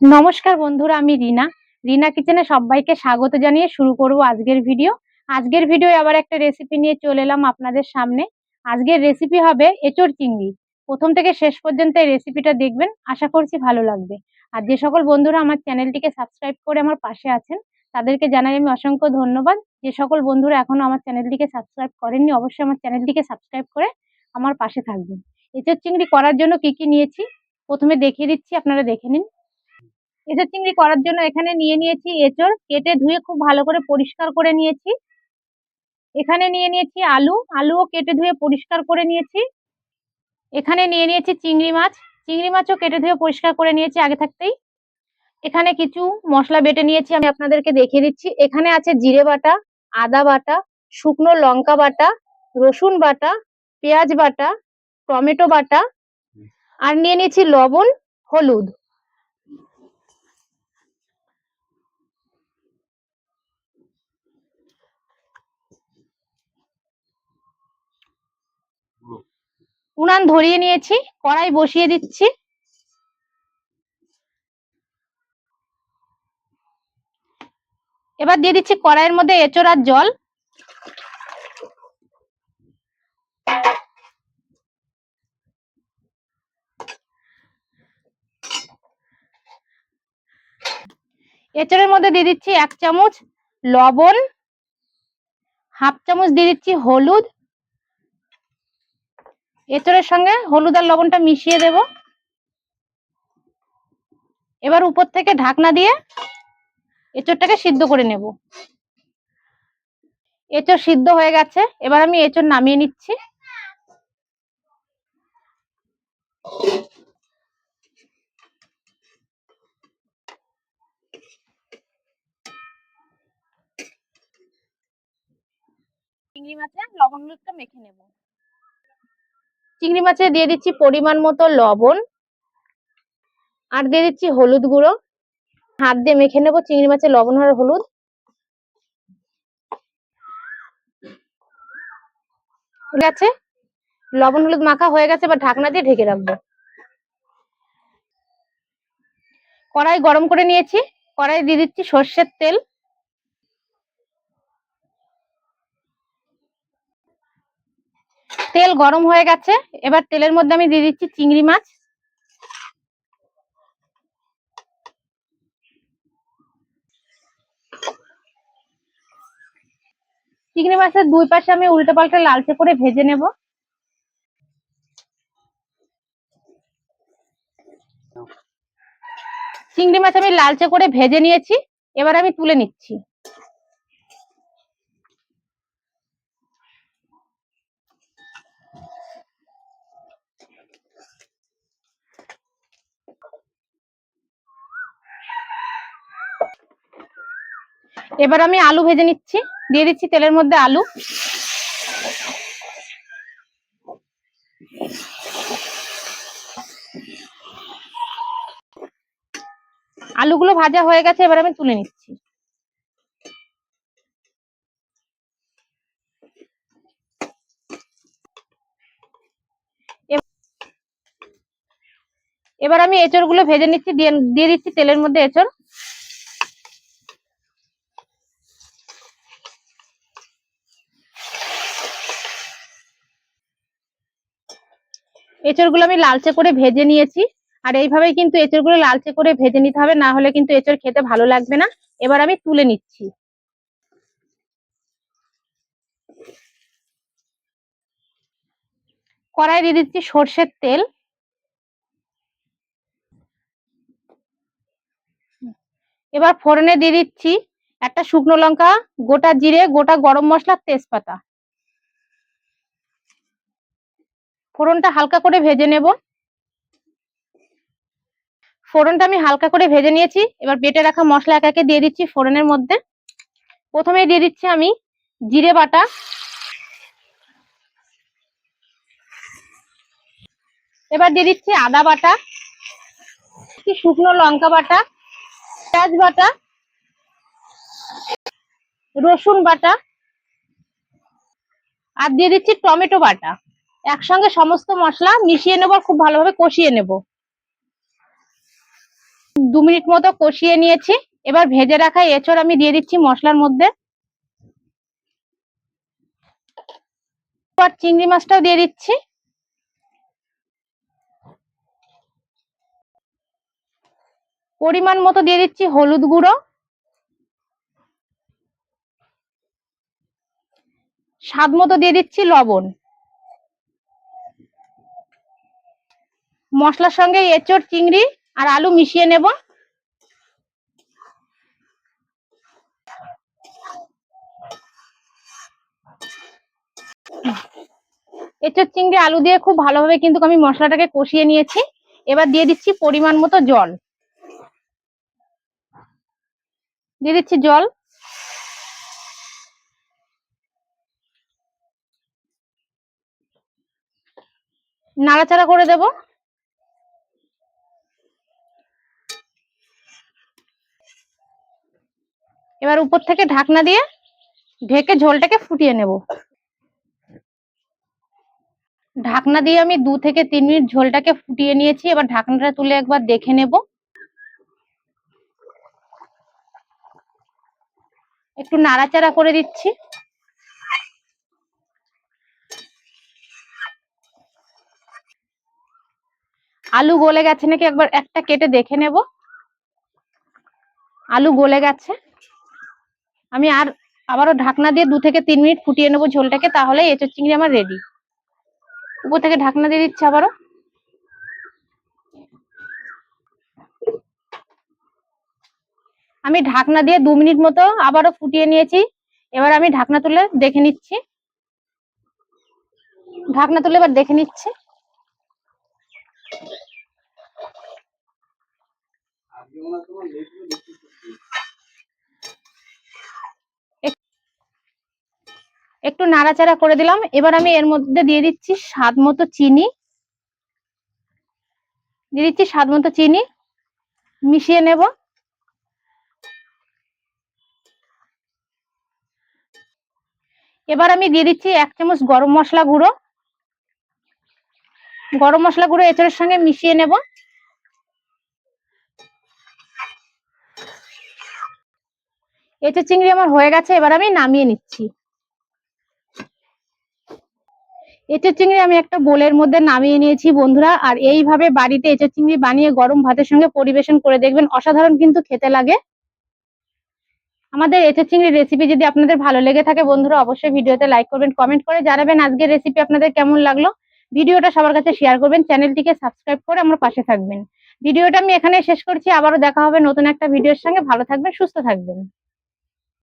নমস্কার বন্ধুরা, আমি রিনা। রিনা কিচেনে সবাইকে স্বাগত জানিয়ে শুরু করব আজকের ভিডিও। আজকের ভিডিও আবার একটা রেসিপি নিয়ে চলে এলাম আপনাদের সামনে। আজকের রেসিপি হবে এঁচোড় চিংড়ি। প্রথম থেকে শেষ পর্যন্ত এই রেসিপিটা দেখবেন, আশা করছি ভালো লাগবে। আর যে সকল বন্ধুরা আমার চ্যানেলটিকে সাবস্ক্রাইব করে আমার পাশে আছেন, তাদেরকে জানাই আমি অসংখ্য ধন্যবাদ। যে সকল বন্ধুরা এখনো আমার চ্যানেলটিকে সাবস্ক্রাইব করেননি, অবশ্যই আমার চ্যানেলটিকে সাবস্ক্রাইব করে আমার পাশে থাকবেন। এঁচোড় চিংড়ি করার জন্য কি কি নিয়েছি প্রথমে দেখিয়ে দিচ্ছি, আপনারা দেখে নিন। এঁচোড় চিংড়ি করার জন্য এখানে নিয়ে নিয়েছি এঁচোড়, কেটে ধুয়ে খুব ভালো করে পরিষ্কার করে নিয়েছি। এখানে নিয়ে নিয়েছি আলু, আলুও কেটে ধুয়ে পরিষ্কার করে নিয়েছি। এখানে নিয়ে নিয়েছি চিংড়ি মাছ, চিংড়ি মাছও কেটে ধুয়ে পরিষ্কার করে নিয়েছি আগে থাকতেই। এখানে কিছু মশলা বেটে নিয়েছি, আমি আপনাদেরকে দেখিয়ে দিচ্ছি। এখানে আছে জিরে বাটা, আদা বাটা, শুকনো লঙ্কা বাটা, রসুন বাটা, পেঁয়াজ বাটা, টমেটো বাটা, আর নিয়ে নিয়েছি লবণ, হলুদ। উনান ধরিয়ে নিয়েছি, কড়াই বসিয়ে দিচ্ছি। এবার দিয়ে দিচ্ছি কড়াইয়ের মধ্যে এঁচোড় আর জল। এঁচোড়ের মধ্যে দিয়ে দিচ্ছি 1 চামচ লবণ, হাফ চামচ দিয়ে দিচ্ছি হলুদ। এঁচোড়ের সঙ্গে হলুদ আর লবণটা মিশিয়ে দেব। এবার উপর থেকে ঢাকনা দিয়ে এঁচোড়টাকে সিদ্ধ করে নেব। এঁচোড় সিদ্ধ হয়ে গেছে, এবার আমি এঁচোড় নামিয়ে নিচ্ছি। চিংড়ি মাছে লবণ হলুদটা মেখে নেব। চিংড়ি মাছে দিয়ে দিচ্ছি পরিমাণ মতো লবণ, আর দিয়ে দিচ্ছি হলুদ গুঁড়ো। হাত দিয়ে মেখে নেব চিংড়ি মাছে লবণ আর হলুদ। ঠিক আছে, লবণ হলুদ মাখা হয়ে গেছে, এবার ঢাকনা দিয়ে ঢেকে রাখবো। কড়াই গরম করে নিয়েছি, কড়াই দিয়ে দিচ্ছি সর্ষের তেল। তেল গরম হয়ে গেছে, এবার তেলের মধ্যে আমি দিয়ে দিচ্ছি চিংড়ি মাছ। চিংড়ি মাছের দুই পাশে আমি উল্টে পাল্টে লালচে করে ভেজে নেব। চিংড়ি মাছ আমি লালচে করে ভেজে নিয়েছি, এবার আমি তুলে নিচ্ছি। এবার আমি আলু ভেজে নিচ্ছি, দিয়ে দিচ্ছি তেলের মধ্যে আলু। আলুগুলো ভাজা হয়ে গেছে, এবার আমি তুলে নিচ্ছি। এবার আমি এঁচড় গুলো ভেজে নিচ্ছি, দিয়ে দিচ্ছি তেলের মধ্যে এঁচড়। এঁচড় গুলো আমি লালচে করে ভেজে নিয়েছি, আর এইভাবেই কিন্তু এঁচড় গুলো লালচে করে ভেজে নিতে হবে, না হলে কিন্তু এঁচড় খেতে ভালো লাগবে না। এবার আমি তুলে নিচ্ছি। কড়াই দিয়ে দিচ্ছি সর্ষের তেল। এবার ফোড়নে দিয়ে দিচ্ছি একটা শুকনো লঙ্কা, গোটা জিরে, গোটা গরম মশলা, তেজপাতা। ফোড়নটা হালকা করে ভেজে নেব। ফোড়নটা আমি হালকা করে ভেজে নিয়েছি, এবার বেটে রাখা মশলা একে একে দিয়ে দিচ্ছি ফোড়নের মধ্যে। প্রথমে দিয়ে দিচ্ছি আমি জিরে বাটা, এবার দিয়ে দিচ্ছি আদা বাটা, শুকনো লঙ্কা বাটা, পেঁয়াজ বাটা, রসুন বাটা, আর দিয়ে দিচ্ছি টমেটো বাটা। একসঙ্গে সমস্ত মশলা মিশিয়ে নেব, খুব ভালোভাবে কষিয়ে নেব। 2 মিনিট মতো কষিয়ে নিয়েছি। এবার ভেজে রাখা এঁচড় আমি দিয়ে দিচ্ছি মশলার মধ্যে। আর চিংড়ি মাছটাও দিয়ে দিচ্ছি। পরিমাণ মতো দিয়ে দিচ্ছি হলুদ গুঁড়ো, স্বাদ মতো দিয়ে দিচ্ছি লবণ। মশলার সঙ্গে এঁচড়, চিংড়ি আর আলু মিশিয়ে নেব। এঁচড়, চিংড়ি, আলু দিয়ে খুব ভালোভাবে কিন্তু আমি মশলাটাকে কষিয়ে নিয়েছি। এবার দিয়ে দিচ্ছি পরিমাণ মতো জল। দিয়ে দিচ্ছি জল। নাড়াচাড়া করে দেব। এবার উপর থেকে ঢাকনা দিয়ে ঢেকে ঝোলটাকে ফুটিয়ে নেব। ঢাকনা দিয়ে আমি 2 থেকে 3 মিনিট ঝোলটাকে ফুটিয়ে নিয়েছি। এবার ঢাকনাটা তুলে একবার দেখে নেব। একটু নাড়াচাড়া করে দিচ্ছি। আলু গলে গেছে নাকি একবার একটা কেটে দেখে নেব। আলু গলে গেছে। আমি আবারও ঢাকনা দিয়ে 2 থেকে 3 মিনিট ফুটিয়ে নেব ঝোলটাকে, তাহলে এঁচড় চিংড়ি আমার রেডি। উপর থেকে ঢাকনা দিয়ে দিচ্ছি আবারও। আমি ঢাকনা দিয়ে 2 মিনিট মতো আবারও ফুটিয়ে নিয়েছি। এবার আমি ঢাকনা তুলে দেখে নিচ্ছি। ঢাকনা তুলে এবার দেখে নিচ্ছি। একটু নাড়াচাড়া করে দিলাম। এবার আমি এর মধ্যে দিয়ে দিচ্ছি স্বাদ মতো চিনি। মিশিয়ে নেব। এবার আমি দিয়ে দিচ্ছি 1 চামচ গরম মশলা গুঁড়ো। এঁচড়ের সঙ্গে মিশিয়ে নেব। এঁচড় চিংড়ি আমার হয়ে গেছে। এবার আমি নামিয়ে নিচ্ছি। এঁচড় চিংড়ি আমি একটা বোলের মধ্যে নামিয়ে নিয়েছি বন্ধুরা। আর এইভাবে বাড়িতে এঁচড় চিংড়ি বানিয়ে গরম ভাতের সঙ্গে পরিবেশন করে দেখবেন, অসাধারণ কিন্তু খেতে লাগে। আমাদের এঁচড় চিংড়ির রেসিপি যদি আপনাদের ভালো লেগে থাকে বন্ধুরা, অবশ্যই ভিডিওতে লাইক করবেন, কমেন্ট করে জানাবেন আজকের রেসিপি আপনাদের কেমন লাগলো। ভিডিওটা সবার কাছে শেয়ার করবেন, চ্যানেলটিকে সাবস্ক্রাইব করে আমার পাশে থাকবেন। ভিডিওটা আমি এখানে শেষ করছি। আবারও দেখা হবে নতুন একটা ভিডিওর সঙ্গে। ভালো থাকবেন, সুস্থ থাকবেন।